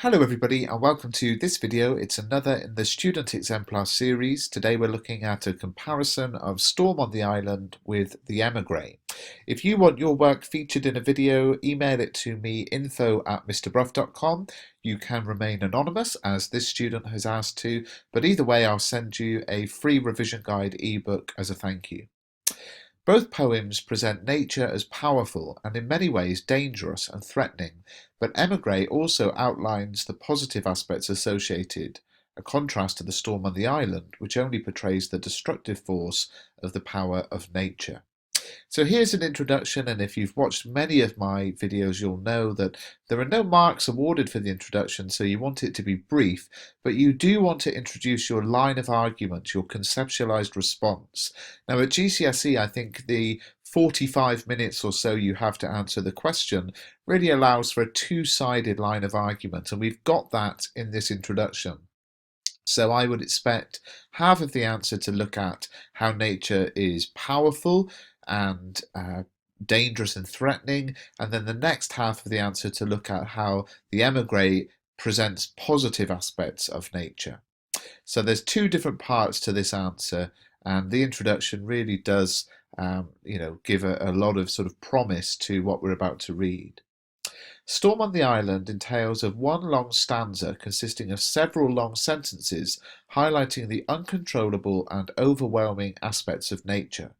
Hello everybody and welcome to this video. It's another in the Student Exemplar series. Today we're looking at a comparison of Storm on the Island with the Emigree. If you want your work featured in a video, email it to me info@mrbruff.com. You can remain anonymous as this student has asked to, but either way I'll send you a free revision guide ebook as a thank you. Both poems present nature as powerful and in many ways dangerous and threatening, but Emigree also outlines the positive aspects associated, a contrast to the Storm on the Island, which only portrays the destructive force of the power of nature. So here's an introduction, and if you've watched many of my videos, you'll know that there are no marks awarded for the introduction, so you want it to be brief, but you do want to introduce your line of argument, your conceptualized response. Now at GCSE, I think the 45 minutes or so you have to answer the question really allows for a two-sided line of argument, and we've got that in this introduction. So I would expect half of the answer to look at how nature is powerful and dangerous and threatening, and then the next half of the answer to look at how the Emigree presents positive aspects of nature. So there's two different parts to this answer, and the introduction really does give a lot of sort of promise to what we're about to read. Storm on the Island entails of one long stanza consisting of several long sentences highlighting the uncontrollable and overwhelming aspects of nature.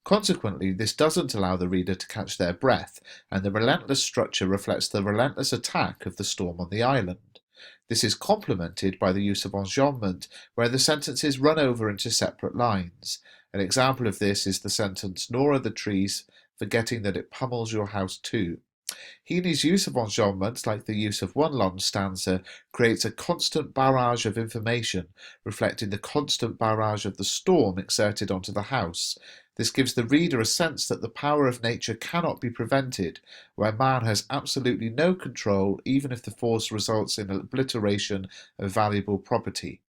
Consequently, this doesn't allow the reader to catch their breath, and the relentless structure reflects the relentless attack of the storm on the island. This is complemented by the use of enjambment, where the sentences run over into separate lines. An example of this is the sentence, "Nor are the trees forgetting that it pummels your house too." Heaney's use of enjambments, like the use of one long stanza, creates a constant barrage of information, reflecting the constant barrage of the storm exerted onto the house. This gives the reader a sense that the power of nature cannot be prevented, where man has absolutely no control, even if the force results in obliteration of valuable property.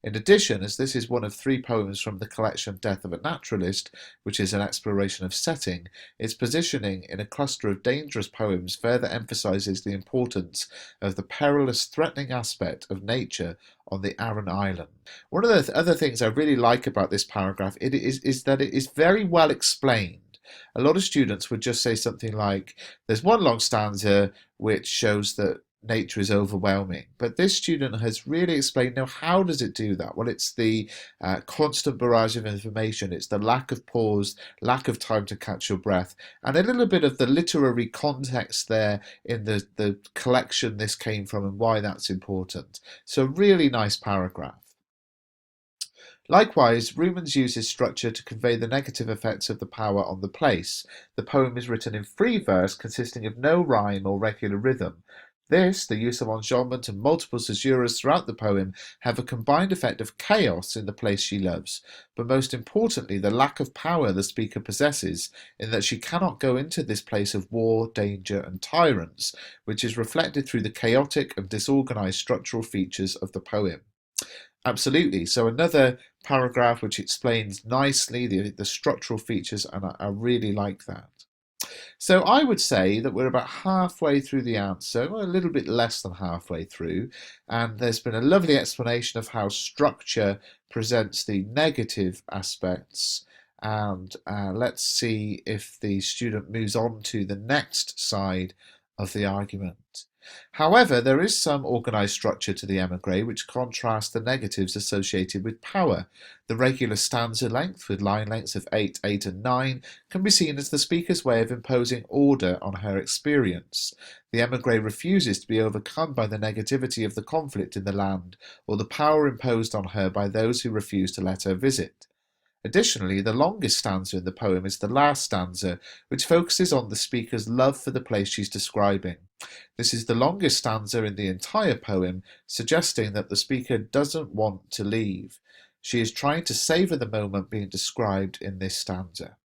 In addition, as this is one of three poems from the collection Death of a Naturalist, which is an exploration of setting, its positioning in a cluster of dangerous poems further emphasizes the importance of the perilous, threatening aspect of nature on the Aran Island. One of the other things I really like about this paragraph is that it is very well explained. A lot of students would just say something like, there's one long stanza which shows that nature is overwhelming, but this student has really explained, now how does it do that? Well, it's the constant barrage of information, it's the lack of pause, lack of time to catch your breath, and a little bit of the literary context there in the collection this came from and why that's important. So really nice paragraph. Likewise, Rumans uses structure to convey the negative effects of the power on the place. The poem is written in free verse consisting of no rhyme or regular rhythm. This, the use of enjambment and multiple caesuras throughout the poem, have a combined effect of chaos in the place she loves, but most importantly the lack of power the speaker possesses, in that she cannot go into this place of war, danger and tyrants, which is reflected through the chaotic and disorganized structural features of the poem. Absolutely. So another paragraph which explains nicely the structural features, and I really like that. So I would say that we're about halfway through the answer, a little bit less than halfway through, and there's been a lovely explanation of how structure presents the negative aspects. And let's see if the student moves on to the next side of the argument. However, there is some organised structure to the Emigree which contrasts the negatives associated with power. The regular stanza length, with line lengths of 8, 8 and 9, can be seen as the speaker's way of imposing order on her experience. The Emigree refuses to be overcome by the negativity of the conflict in the land, or the power imposed on her by those who refuse to let her visit. Additionally, the longest stanza in the poem is the last stanza, which focuses on the speaker's love for the place she's describing. This is the longest stanza in the entire poem, suggesting that the speaker doesn't want to leave. She is trying to savour the moment being described in this stanza.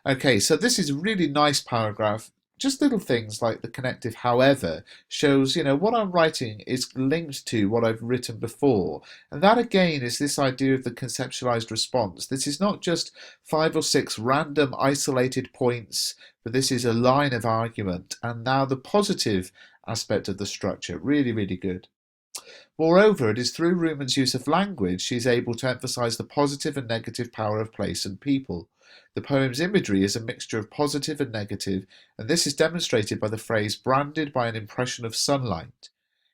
Okay, so this is a really nice paragraph. Just little things like the connective however shows, what I'm writing is linked to what I've written before. And that again is this idea of the conceptualized response. This is not just 5 or 6 random isolated points, but this is a line of argument. And now the positive aspect of the structure. Really, really good. Moreover, it is through Ruman's use of language she is able to emphasize the positive and negative power of place and people. The poem's imagery is a mixture of positive and negative, and this is demonstrated by the phrase branded by an impression of sunlight.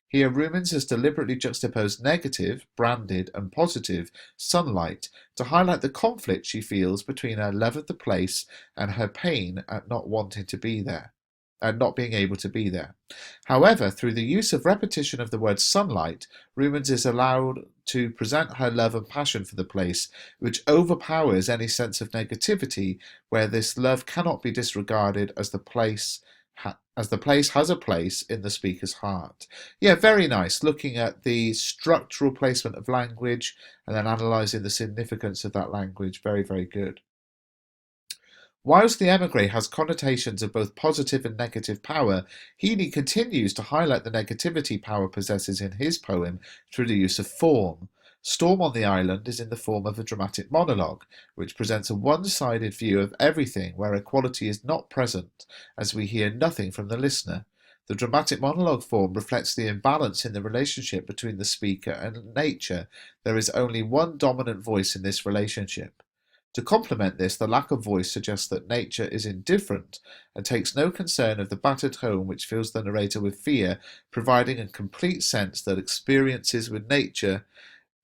Here, Rumens has deliberately juxtaposed negative, branded, and positive, sunlight, to highlight the conflict she feels between her love of the place and her pain at not wanting to be there, and not being able to be there. However, through the use of repetition of the word sunlight, Rumens is allowed to present her love and passion for the place, which overpowers any sense of negativity, where this love cannot be disregarded as the place has a place in the speaker's heart. Yeah, very nice. Looking at the structural placement of language and then analysing the significance of that language. Very, very good. Whilst the Emigree has connotations of both positive and negative power, Heaney continues to highlight the negativity power possesses in his poem through the use of form. Storm on the Island is in the form of a dramatic monologue, which presents a one-sided view of everything where equality is not present, as we hear nothing from the listener. The dramatic monologue form reflects the imbalance in the relationship between the speaker and nature. There is only one dominant voice in this relationship. To complement this, the lack of voice suggests that nature is indifferent and takes no concern of the battered home, which fills the narrator with fear, providing a complete sense that experiences with nature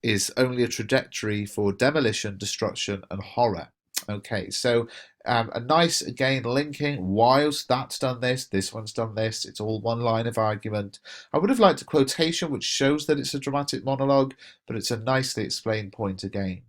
is only a trajectory for demolition, destruction, and horror. Okay, so a nice, again, linking, whilst that's done this, this one's done this, it's all one line of argument. I would have liked a quotation which shows that it's a dramatic monologue, but it's a nicely explained point again.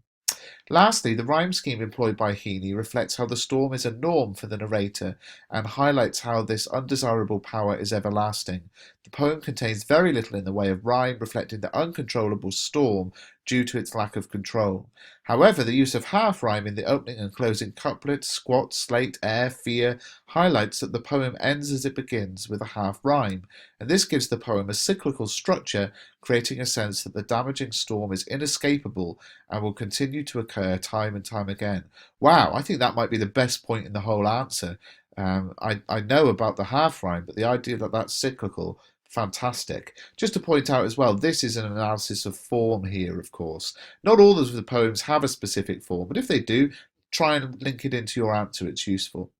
Lastly, the rhyme scheme employed by Heaney reflects how the storm is a norm for the narrator and highlights how this undesirable power is everlasting. The poem contains very little in the way of rhyme, reflecting the uncontrollable storm due to its lack of control. However, the use of half rhyme in the opening and closing couplets, squat, slate, air, fear, highlights that the poem ends as it begins with a half rhyme, and this gives the poem a cyclical structure, creating a sense that the damaging storm is inescapable and will continue to occur time and time again. Wow, I think that might be the best point in the whole answer. I know about the half rhyme, but the idea that that's cyclical, fantastic. Just to point out as well, this is an analysis of form here, of course. Not all of the poems have a specific form, but if they do, try and link it into your answer, it's useful.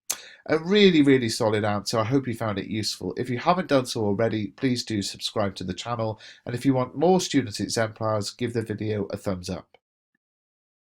A really, really solid answer. I hope you found it useful. If you haven't done so already, please do subscribe to the channel. And if you want more student exemplars, give the video a thumbs up.